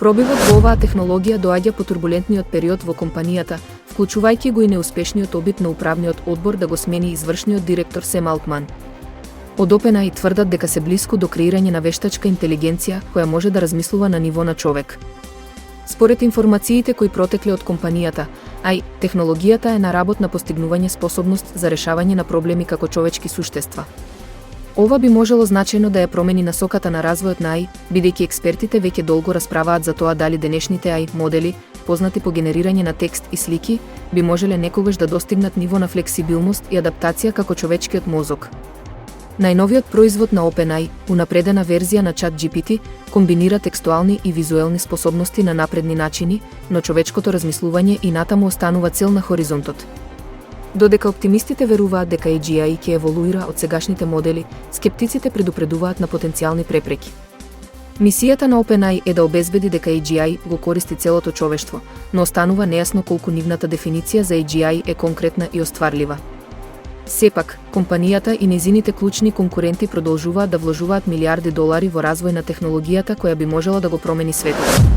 Пробивот во оваа технологија доаѓа по турбулентниот период во компанијата, вклучувајќи го и неуспешниот обид на управниот одбор да го смени извршниот директор Сем Алтман. Од OpenAI тврдат дека се блиску до креирање на вештачка интелигенција која може да размислува на ниво на човек. Според информациите кои протекле од компанијата, AI технологијата е на работ на постигнување способност за решавање на проблеми како човечки суштества. Ова би можело значајно да ја промени насоката на развојот на AI, бидејќи експертите веќе долго расправаат за тоа дали денешните AI модели, познати по генерирање на текст и слики, би можеле некогаш да достигнат ниво на флексибилност и адаптација како човечкиот мозок. Најновиот производ на OpenAI, унапредена верзија на ChatGPT, комбинира текстуални и визуелни способности на напредни начини, но човечкото размислување и натаму останува цел на хоризонтот. Додека оптимистите веруваат дека AGI ќе еволуира од сегашните модели, скептиците предупредуваат на потенцијални препреки. Мисијата на OpenAI е да обезбеди дека AGI го користи целото човештво, но останува нејасно колку нивната дефиниција за AGI е конкретна и остварлива. Сепак, компанијата и нејзините клучни конкуренти продолжуваат да вложуваат милиарди долари во развој на технологијата која би можела да го промени светот.